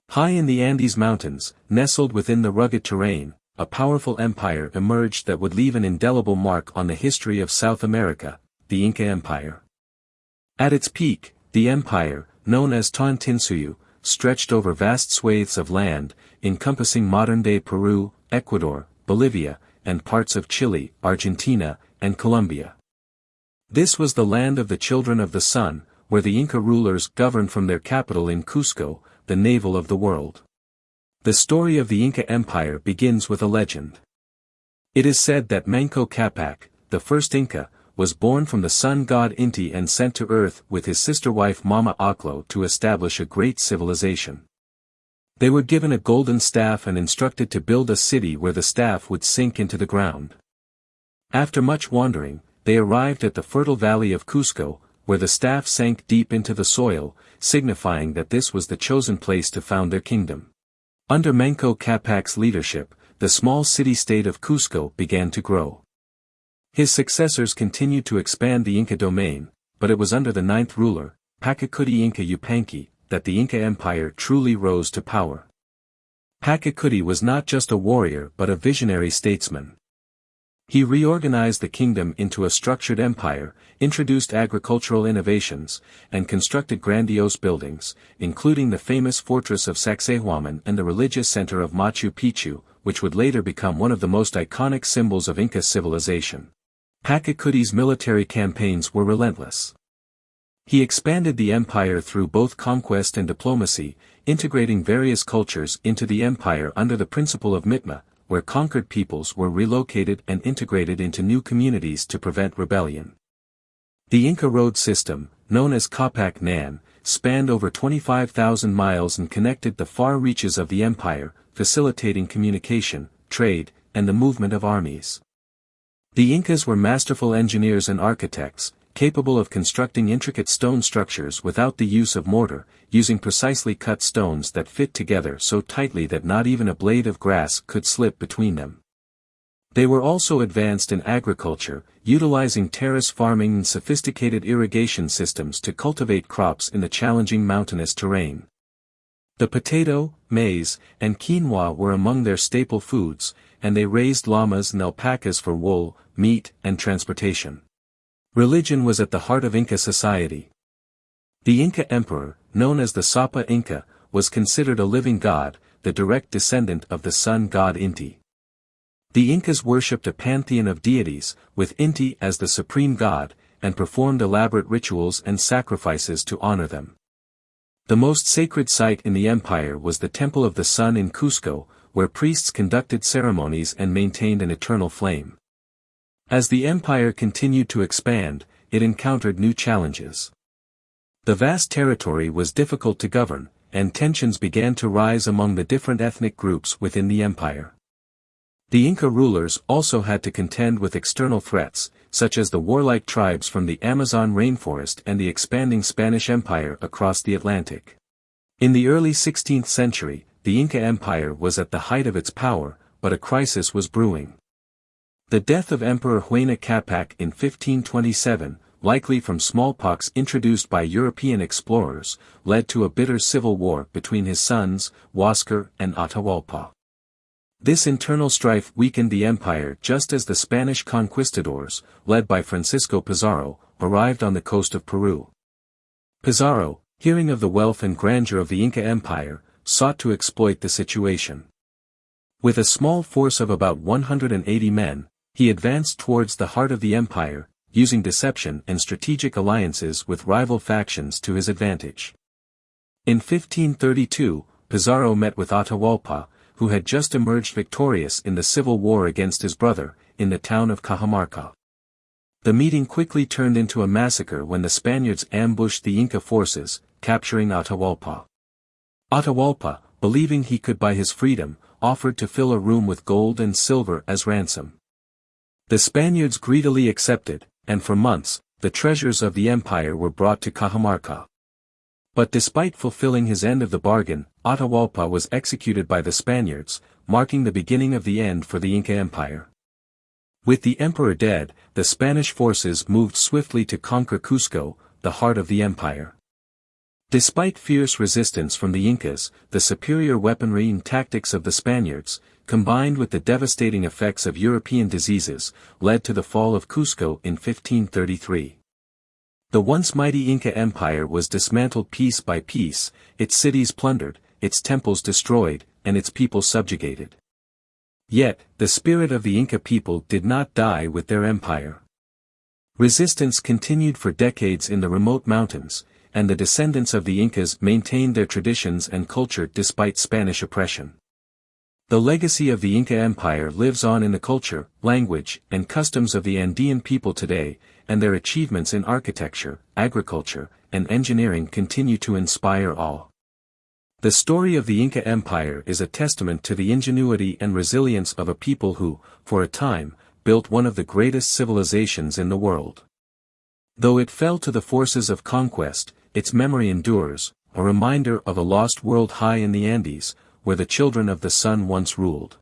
High in the Andes Mountains, nestled within the rugged terrain, a powerful empire emerged that would leave an indelible mark on the history of South America, the Inca Empire. At its peak, the empire, known as Tawantinsuyu, stretched over vast swathes of land, encompassing modern-day Peru, Ecuador, Bolivia, and parts of Chile, Argentina, and Colombia. This was the land of the children of the sun, where the Inca rulers governed from their capital in Cusco, the navel of the world. The story of the Inca Empire begins with a legend. It is said that Manco Capac, the first Inca, was born from the sun god Inti and sent to earth with his sister wife Mama Oclo to establish a great civilization. They were given a golden staff and instructed to build a city where the staff would sink into the ground. After much wandering, they arrived at the fertile valley of Cusco, where the staff sank deep into the soil, signifying that this was the chosen place to found their kingdom. Under Manco Capac's leadership, the small city-state of Cusco began to grow. His successors continued to expand the Inca domain, but it was under the ninth ruler, Pachacuti Inca Yupanqui, that the Inca Empire truly rose to power. Pachacuti was not just a warrior but a visionary statesman. He reorganized the kingdom into a structured empire, introduced agricultural innovations, and constructed grandiose buildings, including the famous fortress of Sacsayhuaman and the religious center of Machu Picchu, which would later become one of the most iconic symbols of Inca civilization. Pachacuti's military campaigns were relentless. He expanded the empire through both conquest and diplomacy, integrating various cultures into the empire under the principle of Mitma, where conquered peoples were relocated and integrated into new communities to prevent rebellion. The Inca road system, known as Capac Nan, spanned over 25,000 miles and connected the far reaches of the empire, facilitating communication, trade, and the movement of armies. The Incas were masterful engineers and architects, capable of constructing intricate stone structures without the use of mortar, using precisely cut stones that fit together so tightly that not even a blade of grass could slip between them. They were also advanced in agriculture, utilizing terrace farming and sophisticated irrigation systems to cultivate crops in the challenging mountainous terrain. The potato, maize, and quinoa were among their staple foods, and they raised llamas and alpacas for wool, meat, and transportation. Religion was at the heart of Inca society. The Inca emperor, known as the Sapa Inca, was considered a living god, the direct descendant of the sun god Inti. The Incas worshipped a pantheon of deities, with Inti as the supreme god, and performed elaborate rituals and sacrifices to honor them. The most sacred site in the empire was the Temple of the Sun in Cusco, where priests conducted ceremonies and maintained an eternal flame. As the empire continued to expand, it encountered new challenges. The vast territory was difficult to govern, and tensions began to rise among the different ethnic groups within the empire. The Inca rulers also had to contend with external threats, such as the warlike tribes from the Amazon rainforest and the expanding Spanish Empire across the Atlantic. In the early 16th century, the Inca Empire was at the height of its power, but a crisis was brewing. The death of Emperor Huayna Capac in 1527, likely from smallpox introduced by European explorers, led to a bitter civil war between his sons, Huáscar and Atahualpa. This internal strife weakened the empire just as the Spanish conquistadors, led by Francisco Pizarro, arrived on the coast of Peru. Pizarro, hearing of the wealth and grandeur of the Inca Empire, sought to exploit the situation. With a small force of about 180 men, he advanced towards the heart of the empire, using deception and strategic alliances with rival factions to his advantage. In 1532, Pizarro met with Atahualpa, who had just emerged victorious in the civil war against his brother, in the town of Cajamarca. The meeting quickly turned into a massacre when the Spaniards ambushed the Inca forces, capturing Atahualpa. Atahualpa, believing he could buy his freedom, offered to fill a room with gold and silver as ransom. The Spaniards greedily accepted, and for months, the treasures of the empire were brought to Cajamarca. But despite fulfilling his end of the bargain, Atahualpa was executed by the Spaniards, marking the beginning of the end for the Inca Empire. With the emperor dead, the Spanish forces moved swiftly to conquer Cusco, the heart of the empire. Despite fierce resistance from the Incas, the superior weaponry and tactics of the Spaniards, combined with the devastating effects of European diseases, led to the fall of Cusco in 1533. The once mighty Inca Empire was dismantled piece by piece, its cities plundered, its temples destroyed, and its people subjugated. Yet, the spirit of the Inca people did not die with their empire. Resistance continued for decades in the remote mountains, and the descendants of the Incas maintained their traditions and culture despite Spanish oppression. The legacy of the Inca Empire lives on in the culture, language, and customs of the Andean people today, and their achievements in architecture, agriculture, and engineering continue to inspire awe. The story of the Inca Empire is a testament to the ingenuity and resilience of a people who, for a time, built one of the greatest civilizations in the world. Though it fell to the forces of conquest, its memory endures, a reminder of a lost world high in the Andes, where the children of the sun once ruled.